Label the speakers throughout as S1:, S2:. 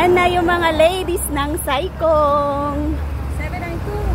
S1: Ayan na yung mga ladies ng Saikong.
S2: 792.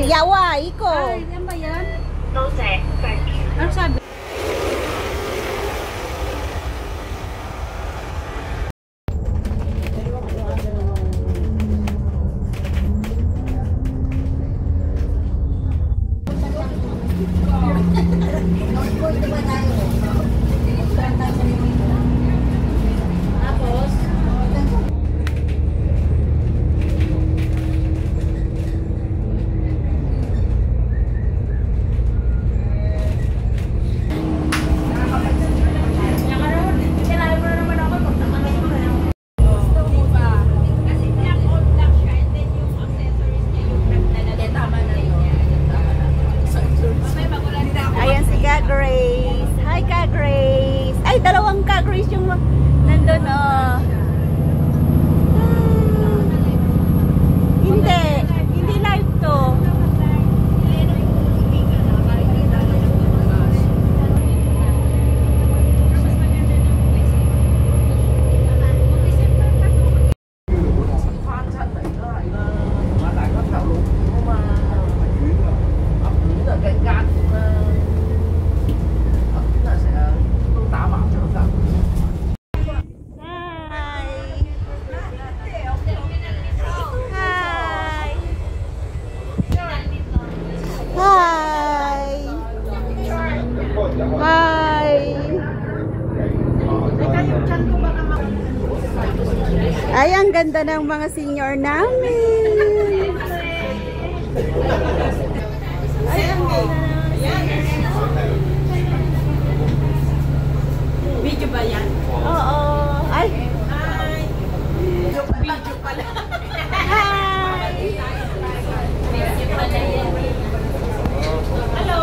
S1: Yawa, iko.
S2: Ay, yan ba yan? Ano sabi?
S1: Grace. Hi ka, Grace. Ay, dalawang ka, Grace yung nandun, oh. Hindi live to. Ay, ang ganda ng mga senior namin. Ay, ang ganda.
S2: Video ba yan?
S1: Oo. Ay.
S2: Hi. Video pala.
S1: Hi.
S2: Hello.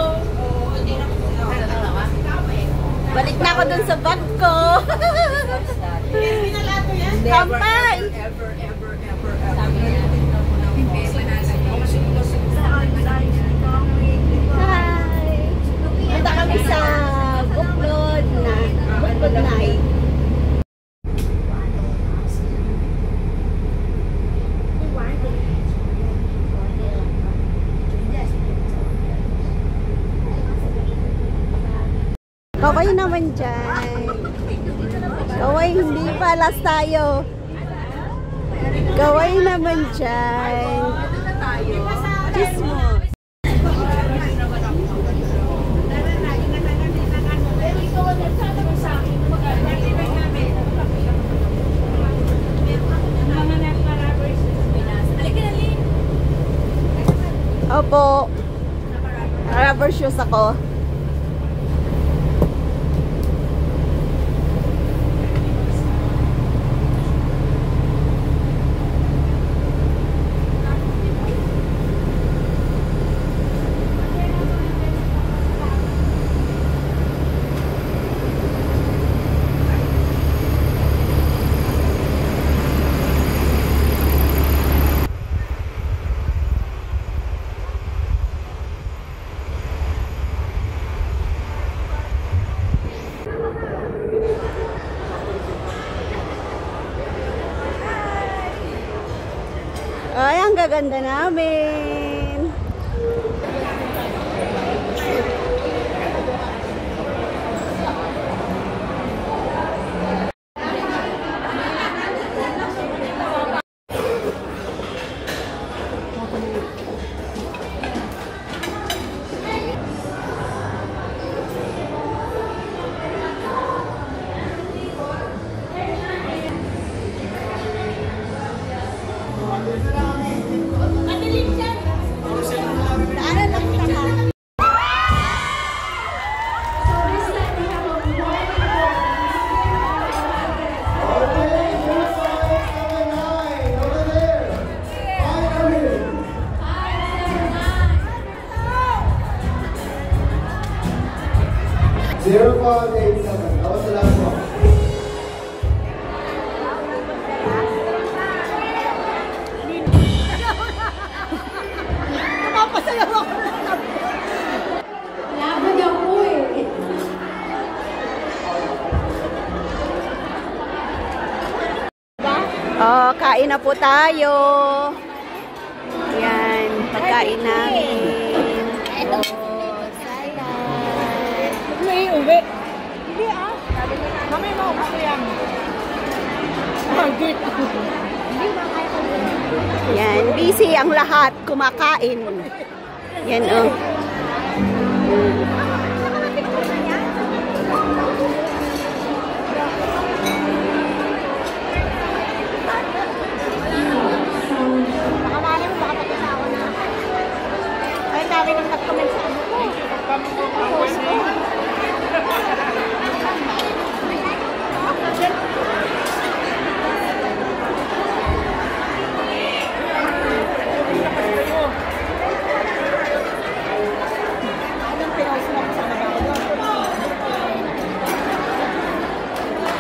S1: Balik na ako dun sa bag ko. Kampay!
S2: Ever.
S1: Hi! Punta kami sa Buklod Night. Kaway naman dyan. Kaway, hindi pa. Last tayo. Kaway naman dyan. Chismo. Opo. Rubber shoes ako. Ay, ang gaganda namin.
S2: Madilim dyan.
S3: 0587. That was the last one.
S1: Napapasayaw ako.
S4: Laban niya po eh.
S1: Oh, kain na po tayo. Yan, pagkain namin. Oh, salad.
S4: May uwi. Hindi ah. Mamay mo ako yan. Magit.
S1: Yan, busy ang lahat kumakain. Yan oh.
S4: Nakamali mo, baka pag-asawa na. Ay, dami nang nag-comment sa ano ko. Anong pinost mo sa nagawa?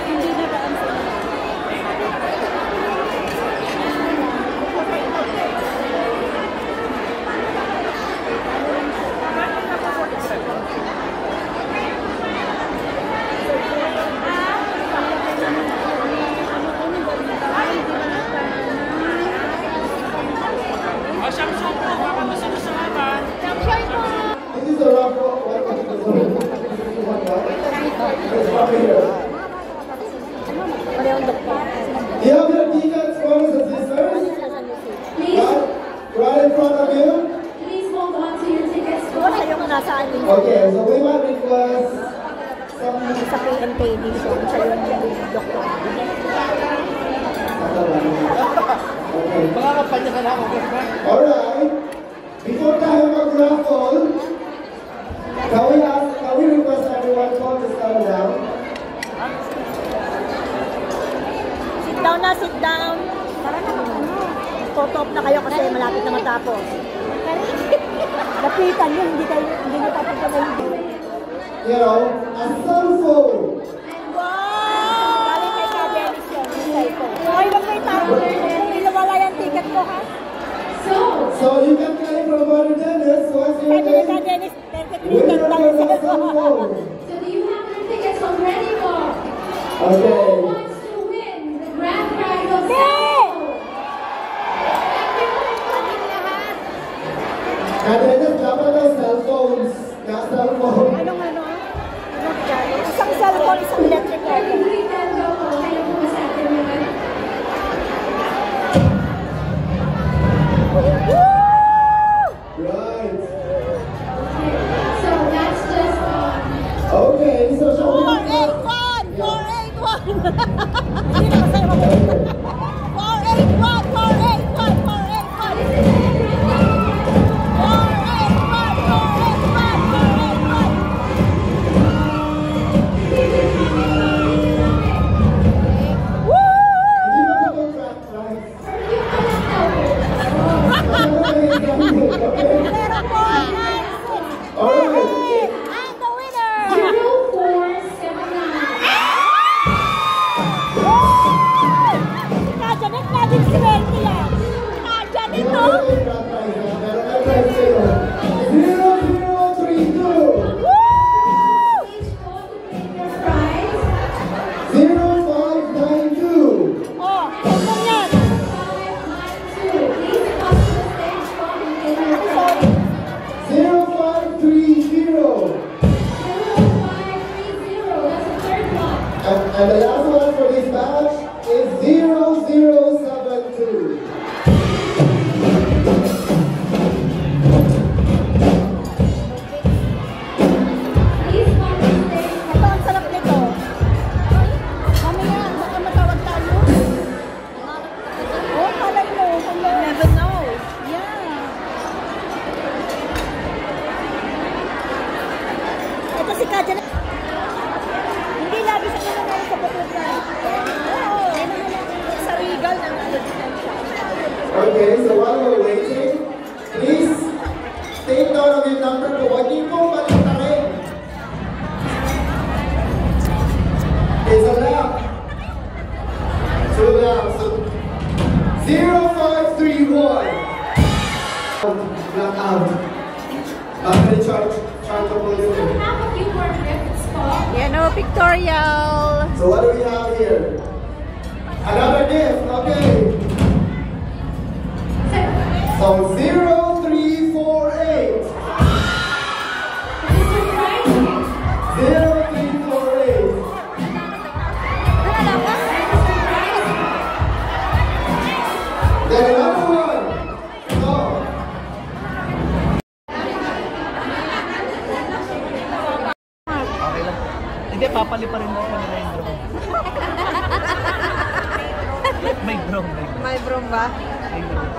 S4: Hindi na daan sila.
S3: This is the rough one. Do you have your tickets, brothers and sisters? Right in front of you?
S4: Please hold on to your tickets.
S1: Yung nasaan din
S3: Okay, so we might request some...
S1: sa PNK dito. Siya yung doktor.
S3: Okay. Alright. Before tayo mag-raffle, can we request everyone to stand down?
S1: Sit down na, sit down. Tara na, top na kayo kasi malapit na matapos. Lapitan yun, hindi nyo tapos
S3: You know, a cell phone.
S1: Wow! Galing kay Kadenis yun, yung cellphone. Hoy, wag kayo tayo. Hindi nawala yung ticket ko, ha?
S3: So you can get it from Brother Dennis. What's your
S1: Sabi ni
S3: name?
S1: Kadenis,
S3: Winner
S1: 33 lang
S3: of
S1: yung
S3: the cell
S1: cellphone.
S3: phone.
S4: So do you have your tickets already, Bob?
S3: Okay.
S4: Who wants to win the grand prize of
S1: Hindi!
S3: Kadenis, dapat daw cellphones. Cellphone.
S1: Anong ano? Isang cellphone, isang electric cable.
S3: Right.
S4: So that's just
S3: Okay, so shall we?
S1: 481! 481! Hindi na masaya mo. 481! 481! 481!
S3: Alright.
S1: I'm the winner!
S4: 0479.
S1: Kajanet natin si Wendy yan. Kajanet to.
S3: 0032.
S4: Please go to claim your prize.
S3: 0592.
S1: Oh, ito yan.
S4: 592. Please come to the stage for the claim your prize.
S3: 0530.
S4: 0530. That's the third one.
S3: And the last one for this batch is 0072.
S4: Please come to the stage.
S1: Ito, ang sarap nito. Mamaya, baka matawag tayo. Oh, kalay mo. You never know. Yeah. Ito si Kajanet. Hindi lagi sa kanila sa Papuga. Oo. Sa Regal na nalagyan siya.
S3: Okay, so while we're waiting, please take note of your number. Huwag niyo po balik na rin. Blackout. After charge of volume.
S1: Yan o, pictorial.
S3: So what do we have here? Another gift, okay. So 0348. 0348. Then another one. So.
S5: Okay lang. Hindi, papali pa rin mo kanila yung drone. May drone.
S1: May broom ba?
S5: May drone.